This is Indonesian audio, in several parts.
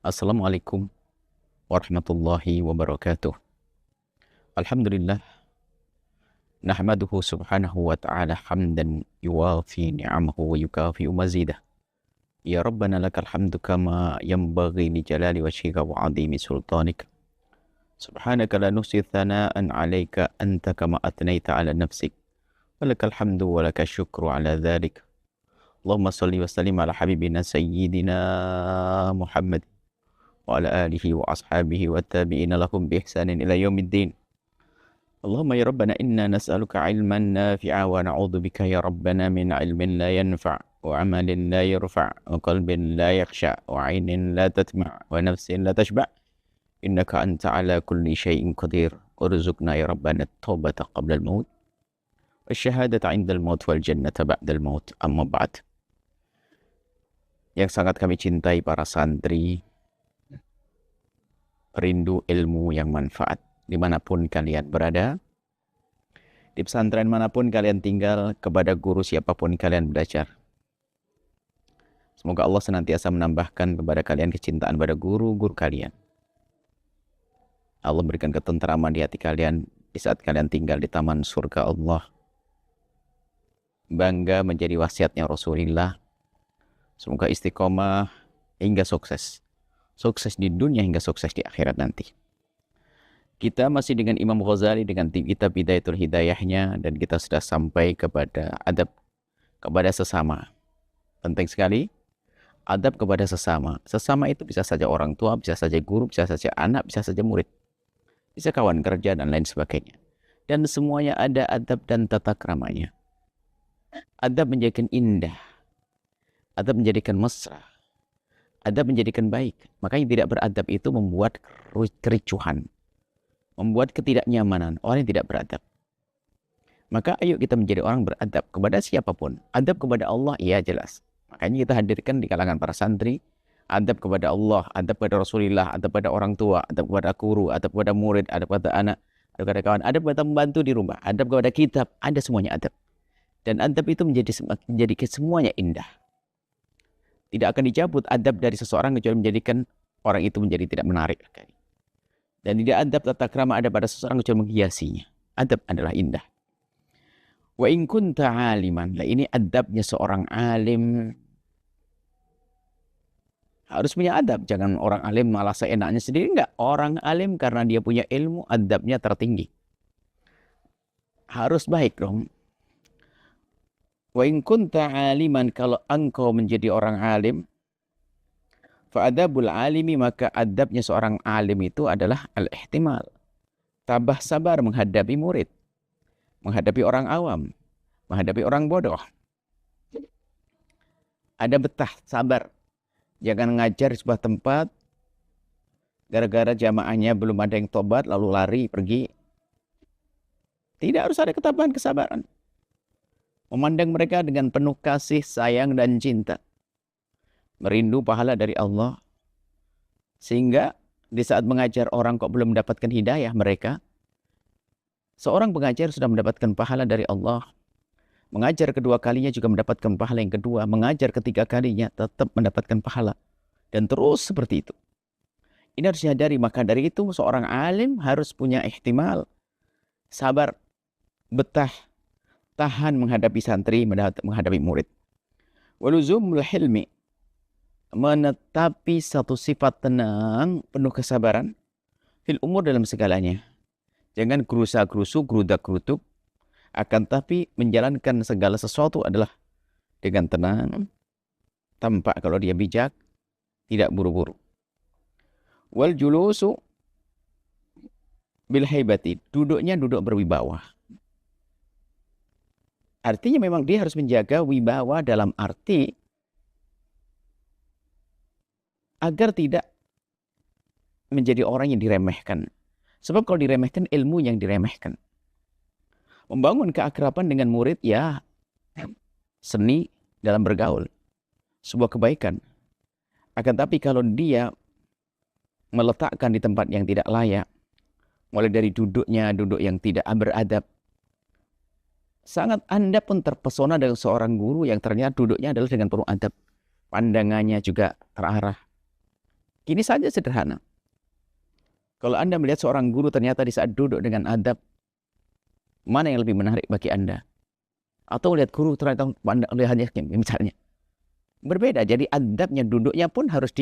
Assalamualaikum warahmatullahi wabarakatuh. Alhamdulillah, nahmaduhu subhanahu wa ta'ala hamdan yuwafi ni'amahu wa yukafi'u mazidah. Ya Rabbana lakal hamdu kama yanbaghi li jalali wajhika wa 'azimi sultanik. Subhanaka la nuhsi thana'an 'alaika anta kama atnaita 'ala nafsik. Walakal hamdu wa lakal syukru 'ala dhalik. Allahumma salli wa sallim ala habibina sayyidina Muhammad wa ala alihi wa ashabihi wa tabi'ina lahum bi ihsanin ila yaumiddin. Allahumma ya Rabbana inna nas'aluka ilman nafi'a wa na'udzu bika ya Rabbana min ilmin la yanfa' wa amalin la yarfa' wa qalbin la yakhsha' wa 'ainin la tatma' wa nafsin la tashba' innaka anta ala kulli syai'in qadir. Urzuqna ya Rabbana at-taubata qabla al-maut wa syahadata 'inda al-maut wal jannata ba'da al-maut. Amma ba'd. Yang sangat kami cintai para santri, perindu ilmu yang manfaat dimanapun kalian berada, di pesantren manapun kalian tinggal, kepada guru siapapun kalian belajar. Semoga Allah senantiasa menambahkan kepada kalian kecintaan pada guru-guru kalian. Allah berikan ketenteraman di hati kalian di saat kalian tinggal di taman surga Allah. Bangga menjadi wasiatnya Rasulullah. Semoga istiqomah hingga sukses. Sukses di dunia hingga sukses di akhirat nanti. Kita masih dengan Imam Ghazali dengan kitab Bidayatul Hidayahnya, dan kita sudah sampai kepada adab kepada sesama. Penting sekali, adab kepada sesama. Sesama itu bisa saja orang tua, bisa saja guru, bisa saja anak, bisa saja murid, bisa kawan kerja dan lain sebagainya. Dan semuanya ada adab dan tata keramanya. Adab menjadikan indah, adab menjadikan mesra, adab menjadikan baik. Makanya tidak beradab itu membuat kericuhan, membuat ketidaknyamanan orang yang tidak beradab. Maka ayo kita menjadi orang beradab kepada siapapun. Adab kepada Allah, iya jelas. Makanya kita hadirkan di kalangan para santri, adab kepada Allah, adab kepada Rasulullah, adab kepada orang tua, adab kepada guru, adab kepada murid, adab kepada anak, adab kepada kawan, adab kepada pembantu di rumah, adab kepada kitab, ada semuanya adab. Dan adab itu menjadi semuanya indah. Tidak akan dicabut adab dari seseorang kecuali menjadikan orang itu menjadi tidak menarik. Dan tidak adab tata krama ada pada seseorang kecuali menghiasinya. Adab adalah indah. Wa in kunta aliman. Nah, ini adabnya seorang alim. Harus punya adab. Jangan orang alim malah seenaknya sendiri. Enggak. Orang alim karena dia punya ilmu, adabnya tertinggi. Harus baik dong. Wa in kunta aliman, kalau engkau menjadi orang alim, fa'adabul alimi, maka adabnya seorang alim itu adalah al-ihtimal. Tabah sabar menghadapi murid, menghadapi orang awam, menghadapi orang bodoh. Ada betah, sabar. Jangan ngajar di sebuah tempat, gara-gara jamaahnya belum ada yang tobat, lalu lari, pergi. Tidak, harus ada ketabahan, kesabaran. Memandang mereka dengan penuh kasih, sayang, dan cinta. Merindu pahala dari Allah. Sehingga di saat mengajar orang kok belum mendapatkan hidayah mereka, seorang pengajar sudah mendapatkan pahala dari Allah. Mengajar kedua kalinya juga mendapatkan pahala yang kedua. Mengajar ketiga kalinya tetap mendapatkan pahala. Dan terus seperti itu. Ini harus dihadari. Maka dari itu seorang alim harus punya ihtimal, sabar, betah, tahan menghadapi santri, menghadapi murid. Waluzumul hilmi, menetapi satu sifat tenang, penuh kesabaran, fil umur dalam segalanya. Jangan gerusa-gerusu, gerudak-geruduk, akan tapi menjalankan segala sesuatu adalah dengan tenang, tampak kalau dia bijak, tidak buru-buru. Wal julusu bil haibati, duduknya duduk berwibawa. Artinya memang dia harus menjaga wibawa dalam arti agar tidak menjadi orang yang diremehkan. Sebab kalau diremehkan, ilmu yang diremehkan. Membangun keakraban dengan murid, ya seni dalam bergaul. Sebuah kebaikan. Akan tapi kalau dia meletakkan di tempat yang tidak layak, mulai dari duduknya, duduk yang tidak beradab, sangat Anda pun terpesona dengan seorang guru yang ternyata duduknya adalah dengan penuh adab. Pandangannya juga terarah. Kini saja sederhana. Kalau Anda melihat seorang guru ternyata di saat duduk dengan adab, mana yang lebih menarik bagi Anda? Atau lihat guru ternyata lihatnya misalnya. Berbeda, jadi adabnya, duduknya pun harus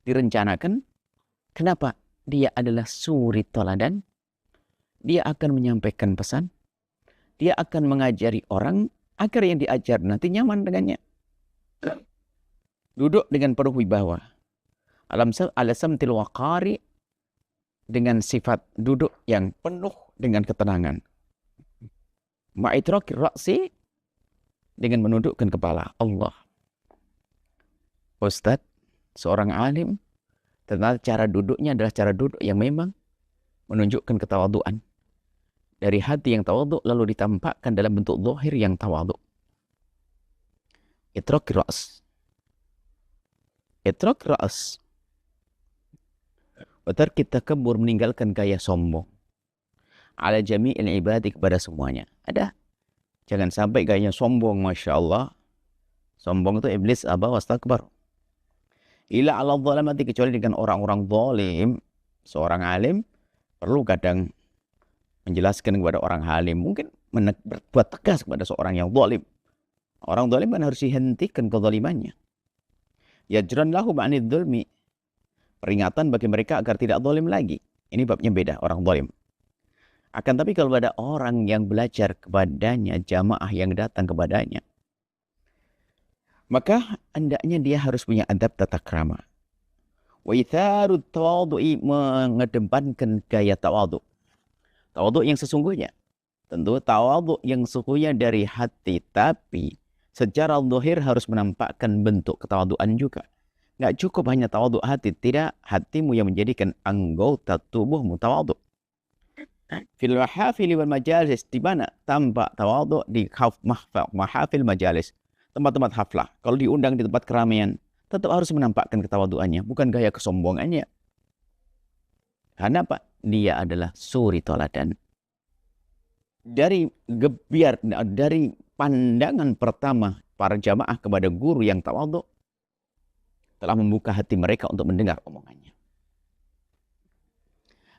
direncanakan. Kenapa? Dia adalah suri toladan. Dia akan menyampaikan pesan. Dia akan mengajari orang agar yang diajar nanti nyaman dengannya. Duduk dengan penuh wibawa. Al-samtil waqari, dengan sifat duduk yang penuh dengan ketenangan. Ma'itrakir ra'si, dengan menundukkan kepala. Allah. Ustadz, seorang alim, ternyata cara duduknya adalah cara duduk yang memang menunjukkan ketawaduan. Dari hati yang tawadhu lalu ditampakkan dalam bentuk zahir yang tawadhu. Itrak ra's. Itrak ra's. Betar kita kebur, meninggalkan gaya sombong. Ala jami'il ibadi, kepada semuanya. Ada. Jangan sampai gayanya sombong, Masya Allah. Sombong itu iblis aba wastakbar. Ila ala zalamati, kecuali dengan orang-orang zalim. Seorang alim perlu kadang menjelaskan kepada orang alim, mungkin berbuat tegas kepada seorang yang zalim. Orang zalim kan harus dihentikan kezalimannya. Yajran lahu ba'anid dzulmi, peringatan bagi mereka agar tidak zalim lagi. Ini babnya beda, orang zalim. Akan tapi kalau ada orang yang belajar kepadanya, jamaah yang datang kepadanya, maka hendaknya dia harus punya adab tata krama. Wa itharut tawadhu'i, mengedepankan gaya tawadhu. Tawadhu yang sesungguhnya. Tentu tawadhu yang sesungguhnya dari hati, tapi secara zahir harus menampakkan bentuk ketawadhuan juga. Nggak cukup hanya tawadhu hati, tidak hatimu yang menjadikan anggota tubuhmu tawadhu. Fil mahafil wal majalis, di mana tampak tawadhu di mahafil majalis, tempat-tempat haflah. Kalau diundang di tempat keramaian, tetap harus menampakkan ketawadhuannya, bukan gaya kesombongannya. Karena apa? Dia adalah suri toladan. Dari pandangan pertama para jamaah kepada guru yang tawadhu, telah membuka hati mereka untuk mendengar omongannya.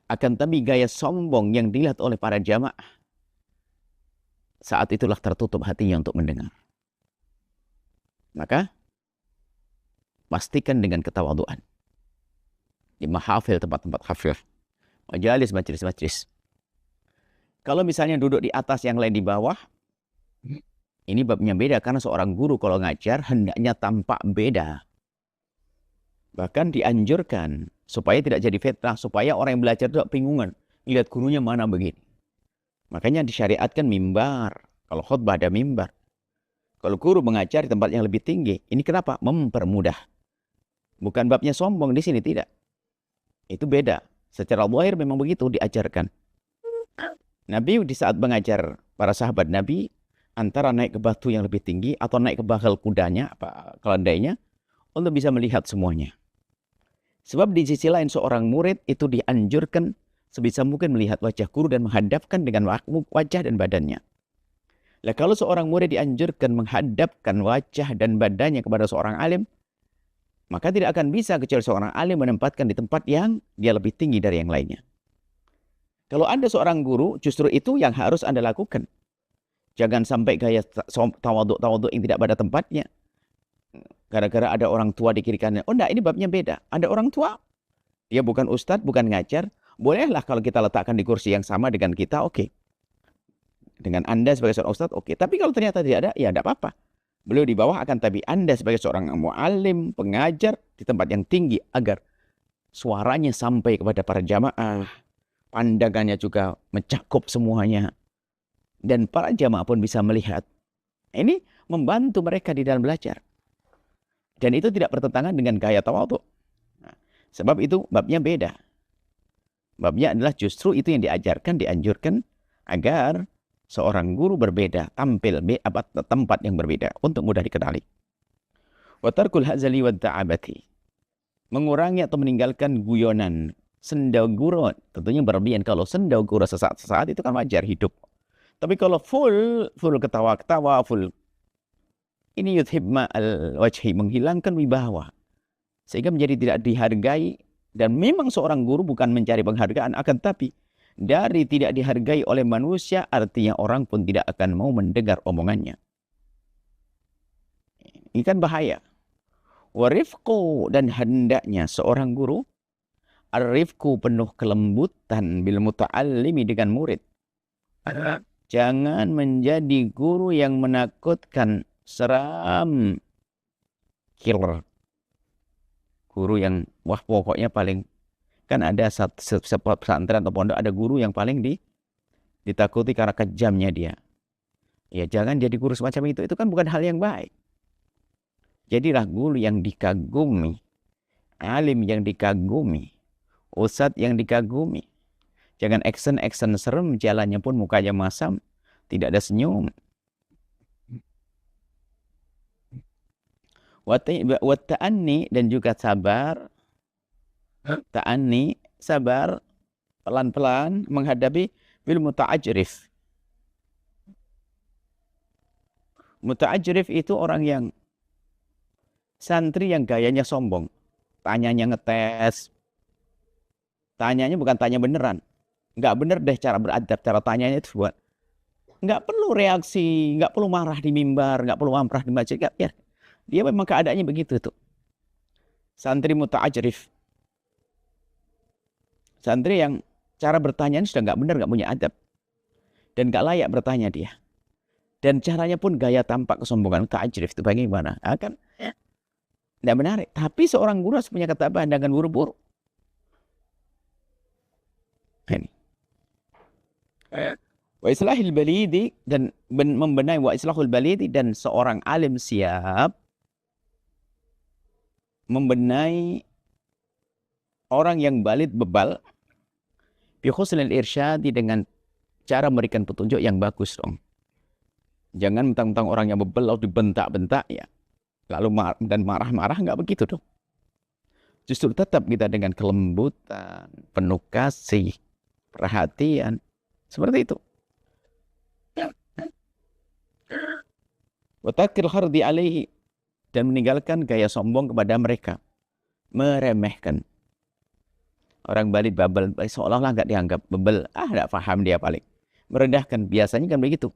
Akan tapi gaya sombong yang dilihat oleh para jamaah, saat itulah tertutup hatinya untuk mendengar. Maka pastikan dengan ketawadhuan. Di mahafil, tempat-tempat hafil, majalis, majlis-majlis. Kalau misalnya duduk di atas, yang lain di bawah, ini babnya beda, karena seorang guru kalau ngajar hendaknya tampak beda. Bahkan dianjurkan supaya tidak jadi fitnah, supaya orang yang belajar tidak bingungan, lihat gurunya mana begini. Makanya disyariatkan mimbar. Kalau khutbah ada mimbar. Kalau guru mengajar di tempat yang lebih tinggi, ini kenapa? Mempermudah. Bukan babnya sombong di sini, tidak. Itu beda. Secara zahir memang begitu diajarkan. Nabi di saat mengajar para sahabat Nabi, antara naik ke batu yang lebih tinggi atau naik ke bakal kudanya, keledainya, untuk bisa melihat semuanya. Sebab di sisi lain seorang murid itu dianjurkan sebisa mungkin melihat wajah guru dan menghadapkan dengan wajah dan badannya. Nah, kalau seorang murid dianjurkan menghadapkan wajah dan badannya kepada seorang alim, maka tidak akan bisa kecuali seorang alim menempatkan di tempat yang dia lebih tinggi dari yang lainnya. Kalau Anda seorang guru, justru itu yang harus Anda lakukan. Jangan sampai gaya tawadhu yang tidak pada tempatnya. Gara-gara ada orang tua di kiri kanan. Oh enggak, ini babnya beda. Ada orang tua, dia bukan ustadz, bukan ngajar. Bolehlah kalau kita letakkan di kursi yang sama dengan kita, oke. Dengan Anda sebagai seorang ustadz, oke. Tapi kalau ternyata tidak ada, ya tidak apa-apa. Beliau di bawah, akan tapi Anda sebagai seorang mu'alim, pengajar di tempat yang tinggi, agar suaranya sampai kepada para jamaah. Pandangannya juga mencakup semuanya. Dan para jamaah pun bisa melihat. Ini membantu mereka di dalam belajar. Dan itu tidak bertentangan dengan gaya tawadhu. Nah, sebab itu babnya beda. Babnya adalah justru itu yang diajarkan, dianjurkan agar seorang guru berbeda, tampil tempat yang berbeda untuk mudah dikenali. Wa tarkul hazali wa ta'abati, mengurangi atau meninggalkan guyonan, sendagura, tentunya berlebihan. Kalau sendagura sesaat-sesaat itu kan wajar, hidup. Tapi kalau full ketawa-ketawa, full, ini yuthib ma'al wajhi, menghilangkan wibawa. Sehingga menjadi tidak dihargai. Dan memang seorang guru bukan mencari penghargaan, akan tapi dari tidak dihargai oleh manusia, artinya orang pun tidak akan mau mendengar omongannya. Ini kan bahaya. Warifku, dan hendaknya seorang guru, arifku penuh kelembutan bil muta'allimi dengan murid. Jangan menjadi guru yang menakutkan, seram, killer. Guru yang, wah pokoknya paling, kan ada sebuah pesantren atau pondok, ada guru yang paling ditakuti karena kejamnya dia. Ya jangan jadi guru semacam itu kan bukan hal yang baik. Jadilah guru yang dikagumi, alim yang dikagumi, ustadz yang dikagumi. Jangan action serem, jalannya pun mukanya masam, tidak ada senyum. Wata'anni, dan juga sabar. Ta'anni, sabar, pelan-pelan menghadapi bil muta'ajrif. Muta'ajrif itu orang yang santri yang gayanya sombong. Tanyanya ngetes. Tanyanya bukan tanya beneran. Nggak bener deh cara beradab, cara tanyanya itu buat. Nggak perlu reaksi, nggak perlu marah di mimbar, nggak perlu marah di masjid. Ya. Dia memang keadaannya begitu tuh. Santri muta'ajrif. Santri yang cara bertanya sudah nggak benar, nggak punya adab. Dan nggak layak bertanya dia. Dan caranya pun gaya tampak kesombongan. Muta'ajrif itu bagaimana? Kan tidak menarik. Tapi seorang guru harus punya ketabahan dengan buru-buru. Ini. Wa islahil balidi, dan membenahi wa islahul balidi, dan seorang alim siap membenahi orang yang balid bebal bi husnil irsyadi, dengan cara memberikan petunjuk yang bagus dong. Jangan mentang-mentang orang yang bebal lalu dibentak-bentak ya. Lalu marah-marah, nggak begitu dong. Justru tetap kita dengan kelembutan, penuh kasih, perhatian, seperti itu. Wa takil hardi alaihi, dan meninggalkan gaya sombong kepada mereka, meremehkan. Orang balid babal seolah-olah nggak dianggap bebel, nggak paham dia paling. Merendahkan, biasanya kan begitu.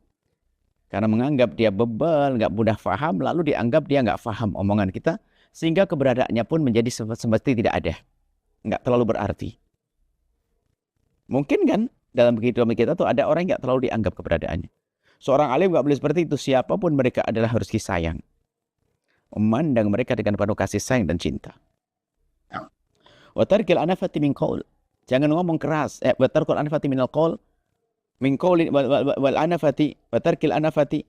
Karena menganggap dia bebal, nggak mudah paham, lalu dianggap dia nggak paham omongan kita, sehingga keberadaannya pun menjadi semestinya tidak ada, nggak terlalu berarti. Mungkin kan dalam kehidupan kita tuh ada orang yang nggak terlalu dianggap keberadaannya. Seorang alim nggak boleh seperti itu, siapapun mereka adalah harus disayang. Memandang mereka dengan penuh kasih sayang dan cinta. Wa tarkil anafati min qaul, jangan ngomong keras. Wa tarkul anafati min alqaul, min qauli wal anafati, wa tarkil anafati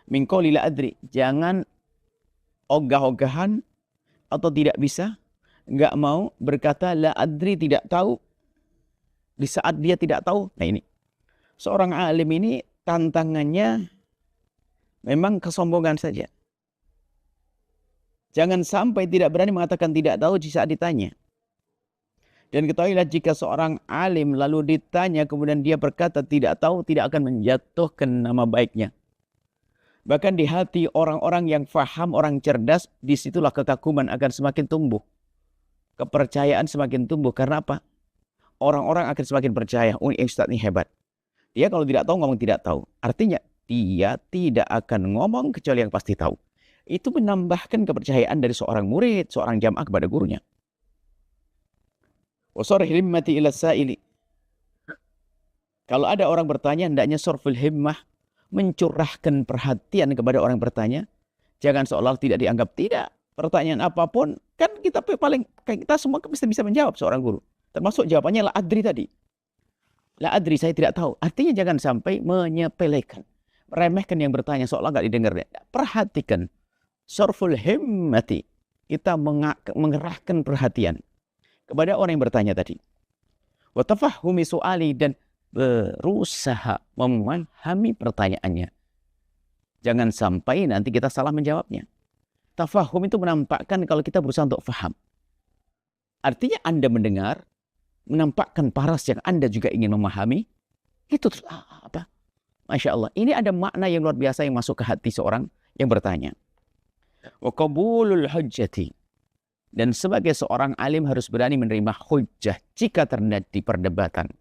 min qauli la adri, jangan ogah-ogahan atau tidak bisa, nggak mau berkata la adri, tidak tahu, di saat dia tidak tahu. Nah ini seorang alim ini tantangannya memang kesombongan saja. Jangan sampai tidak berani mengatakan tidak tahu di saat ditanya. Dan ketahuilah, jika seorang alim lalu ditanya kemudian dia berkata tidak tahu, tidak akan menjatuhkan nama baiknya. Bahkan di hati orang-orang yang faham, orang cerdas, disitulah kekaguman akan semakin tumbuh. Kepercayaan semakin tumbuh. Karena apa? Orang-orang akan semakin percaya, oh Ustaz ini hebat. Dia kalau tidak tahu ngomong tidak tahu. Artinya dia tidak akan ngomong kecuali yang pasti tahu. Itu menambahkan kepercayaan dari seorang murid, seorang jamaah kepada gurunya. Wasarih himmati ila sa'ili. Kalau ada orang bertanya, hendaknya sorful himmah, mencurahkan perhatian kepada orang bertanya. Jangan seolah tidak dianggap. Tidak. Pertanyaan apapun, kan kita semua bisa menjawab seorang guru. Termasuk jawabannya la adri tadi. La adri, saya tidak tahu. Artinya jangan sampai menyepelekan, meremehkan yang bertanya seolah nggak didengar. Perhatikan. Sorful himmati. Kita mengerahkan perhatian kepada orang yang bertanya tadi. Wa tafahumi su'ali, dan berusaha memahami pertanyaannya. Jangan sampai nanti kita salah menjawabnya. Tafahum itu menampakkan kalau kita berusaha untuk faham. Artinya Anda mendengar, menampakkan paras yang Anda juga ingin memahami. Itu apa? Masya Allah. Ini ada makna yang luar biasa yang masuk ke hati seorang yang bertanya. Wa qabulul hujjati, Dan sebagai seorang alim harus berani menerima hujjah jika terjadi perdebatan.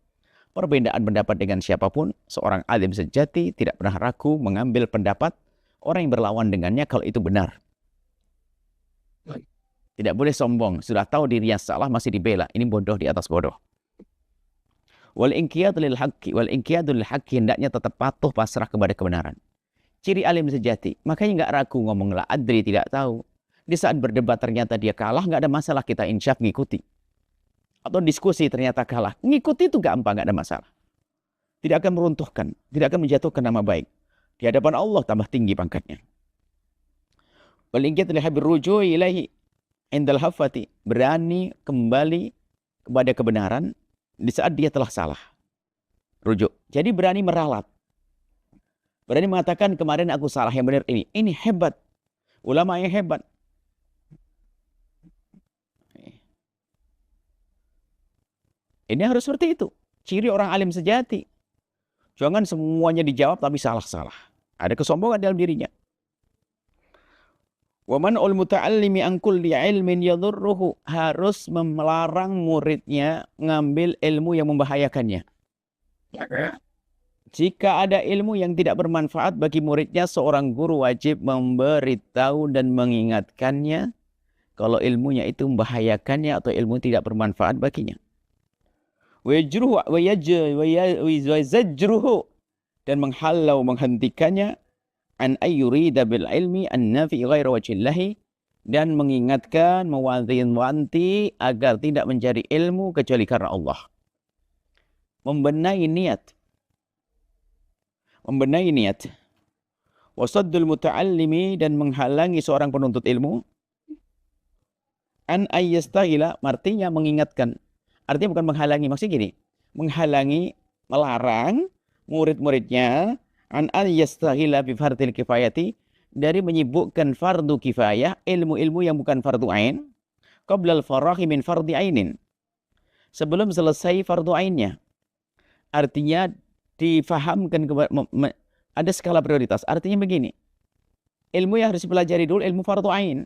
Perbedaan pendapat dengan siapapun, seorang alim sejati tidak pernah ragu mengambil pendapat orang yang berlawan dengannya kalau itu benar. Tidak boleh sombong, sudah tahu dirinya salah masih dibela. Ini bodoh di atas bodoh. Wal inqiyadu lil haqqi, hendaknya tetap patuh pasrah kepada kebenaran. Ciri alim sejati, makanya nggak ragu ngomong la adri, tidak tahu. Di saat berdebat ternyata dia kalah, nggak ada masalah, kita insyaf ngikuti. Atau diskusi ternyata kalah, ngikuti itu gampang, nggak ada masalah. Tidak akan meruntuhkan, tidak akan menjatuhkan nama baik. Di hadapan Allah tambah tinggi pangkatnya. Wal inqiyadu lil haqqi rujui ilaihi indal hafati, berani kembali kepada kebenaran di saat dia telah salah. Rujuk. Jadi berani meralat. Berani mengatakan kemarin aku salah, yang benar ini. Ini hebat. Ulama yang hebat. Ini harus seperti itu. Ciri orang alim sejati. Jangan semuanya dijawab tapi salah-salah. Ada kesombongan dalam dirinya. Wa man'ul muta'allimi an kulli ilmin yadhurruhu, harus melarang muridnya ngambil ilmu yang membahayakannya. Jika ada ilmu yang tidak bermanfaat bagi muridnya, seorang guru wajib memberitahu dan mengingatkannya kalau ilmunya itu membahayakannya atau ilmu tidak bermanfaat baginya. Wayajruhu, dan menghalau, menghentikannya, an ayyurida bil ilmi an nafi ghaira wajhillahi, dan mengingatkan, mewanti-wanti agar tidak mencari ilmu kecuali karena Allah. Membenahi niat. Wasaddul muta'allimi, dan menghalangi seorang penuntut ilmu, an ayyastahila, artinya mengingatkan. Artinya bukan menghalangi, maksudnya gini, menghalangi, melarang murid-muridnya an ayyastahila bi fardil kifayati, dari menyibukkan fardu kifayah, ilmu-ilmu yang bukan fardu ain, qablal farahi min fardi ainin, sebelum selesai fardu ainnya. Artinya difahamkan, ada skala prioritas. Artinya begini, ilmu yang harus dipelajari dulu ilmu fardu ain.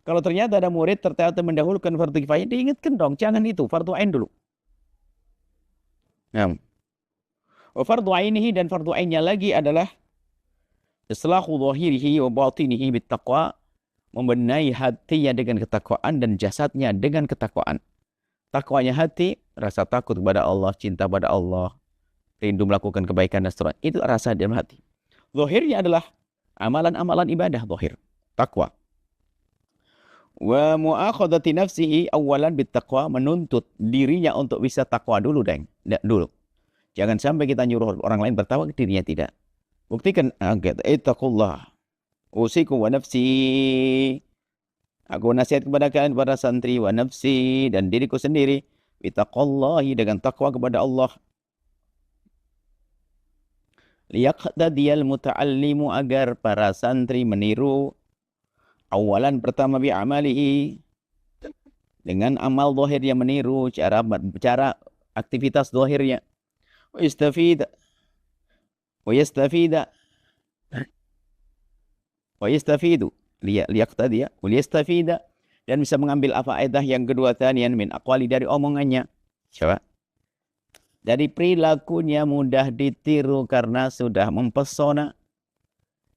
Kalau ternyata ada murid ternyata mendahulukan fardu kifayah, diingatkan dong, jangan itu, fardu ain dulu. Nah, fardu ainihi, dan fardu ainnya lagi adalah islahu dhahirihi wa batinihi bittaqwa, membenahi hatinya dengan ketakwaan dan jasadnya dengan ketakwaan. Takwanya hati, rasa takut kepada Allah, cinta pada Allah, rindu melakukan kebaikan dan seterusnya. Itu rasa dalam hati. Zahirnya adalah amalan-amalan ibadah zahir, takwa. Wa mu'akhadati nafsihi awalan bittaqwa, menuntut dirinya untuk bisa takwa dulu, dulu. Jangan sampai kita nyuruh orang lain bertakwa, dirinya tidak. Buktikan, ittaqullah usikum wa nafsi, aku nasihat kepada kalian para santri, wa nafsi, dan diriku sendiri, bittaqallahi, dengan takwa kepada Allah. Liyaqtadiyal muta'allimu, agar para santri meniru, awalan pertama bi amalihi, dengan amal zahirnya meniru, cara aktivitas zahirnya. Wa yastafidu liyaqtadiya wa yastafida, dan bisa mengambil faedah yang kedua, tanian min aqwali, dari omongannya. Coba. Dari perilakunya mudah ditiru karena sudah mempesona,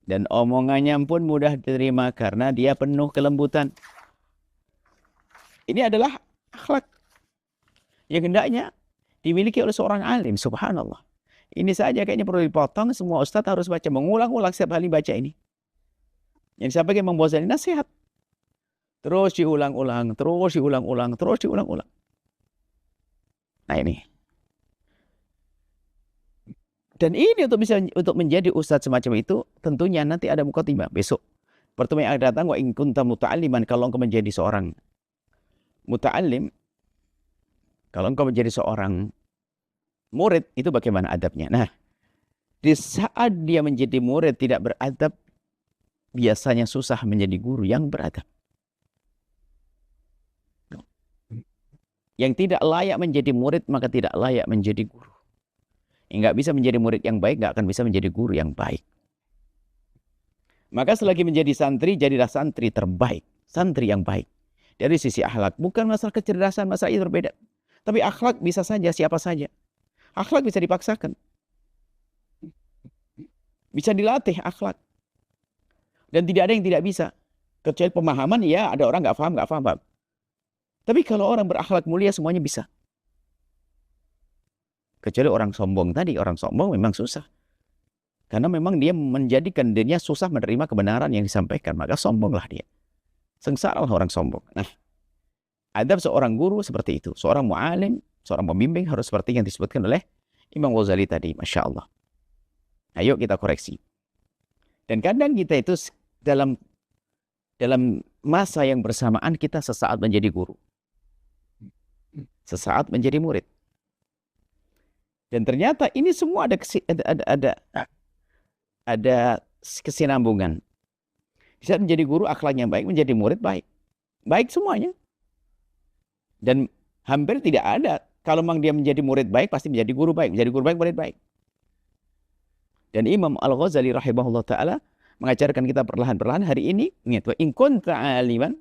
dan omongannya pun mudah diterima karena dia penuh kelembutan. Ini adalah akhlak yang hendaknya dimiliki oleh seorang alim. Subhanallah. Ini saja kayaknya perlu dipotong, semua ustadz harus baca, mengulang-ulang setiap kali baca ini. Yang disampaikan membosankan nasihat. Terus diulang-ulang, terus diulang-ulang, terus diulang-ulang. Nah ini. Dan ini untuk menjadi ustadz semacam itu, tentunya nanti ada mukaddimah besok. Pertemuan yang akan datang, wa in kunta muta'alliman, kalau engkau menjadi seorang muta'allim, kalau engkau menjadi seorang murid, itu bagaimana adabnya? Nah, di saat dia menjadi murid tidak beradab, biasanya susah menjadi guru yang beradab. Yang tidak layak menjadi murid, maka tidak layak menjadi guru. Yang nggak bisa menjadi murid yang baik, nggak akan bisa menjadi guru yang baik. Maka selagi menjadi santri, jadilah santri terbaik, santri yang baik. Dari sisi akhlak, bukan masalah kecerdasan, masalah itu berbeda. Tapi akhlak bisa saja, siapa saja. Akhlak bisa dipaksakan. Bisa dilatih akhlak. Dan tidak ada yang tidak bisa. Kecuali pemahaman, ya ada orang nggak paham. Tapi kalau orang berakhlak mulia, semuanya bisa. Kecuali orang sombong tadi. Orang sombong memang susah. Karena memang dia menjadikan dirinya susah menerima kebenaran yang disampaikan. Maka sombonglah dia. Sengsara orang sombong. Nah, adab seorang guru seperti itu. Seorang mu'alim, seorang pembimbing harus seperti yang disebutkan oleh Imam Ghazali tadi. Masya Allah. Ayo kita koreksi. Dan kadang kita itu dalam masa yang bersamaan kita sesaat menjadi guru. Sesaat menjadi murid. Dan ternyata ini semua ada kesinambungan. Bisa menjadi guru akhlaknya baik, menjadi murid baik. Baik semuanya. Dan hampir tidak ada. Kalau memang dia menjadi murid baik, pasti menjadi guru baik. Menjadi guru baik, murid baik. Dan Imam Al-Ghazali rahimahullah ta'ala mengajarkan kita perlahan-perlahan hari ini. Ingat, in kunta aliman,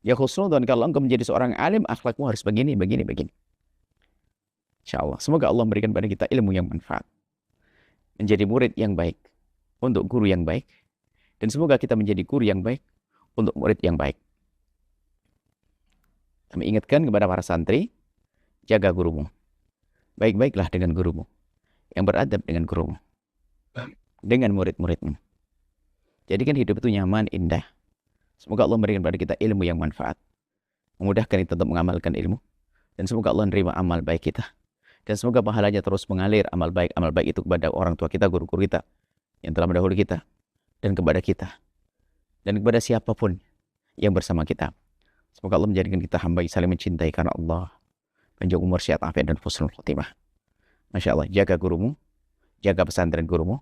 ya khusnudan, kalau engkau menjadi seorang alim, akhlakmu harus begini. InsyaAllah. Semoga Allah memberikan pada kita ilmu yang manfaat. Menjadi murid yang baik. Untuk guru yang baik. Dan semoga kita menjadi guru yang baik. Untuk murid yang baik. Kami ingatkan kepada para santri. Jaga gurumu. Baik-baiklah dengan gurumu. Yang beradab dengan gurumu. Dengan murid-muridmu. Jadikan hidup itu nyaman, indah. Semoga Allah memberikan kepada kita ilmu yang manfaat. Memudahkan kita untuk mengamalkan ilmu. Dan semoga Allah menerima amal baik kita. Dan semoga pahalanya terus mengalir amal baik itu kepada orang tua kita, guru-guru kita. Yang telah mendahului kita. Dan kepada kita. Dan kepada siapapun yang bersama kita. Semoga Allah menjadikan kita hamba yang saling mencintai karena Allah. Panjang umur, sehat, afiat, dan husnul khotimah. Masya Allah, jaga gurumu. Jaga pesantren gurumu.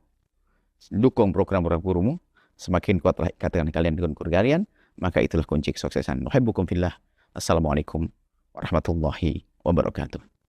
Dukung program-program gurumu. Semakin kuatlah ikatan kalian dengan guru kalian. Maka itulah kunci kesuksesan. Nuhibbukum fillah. Assalamualaikum warahmatullahi wabarakatuh.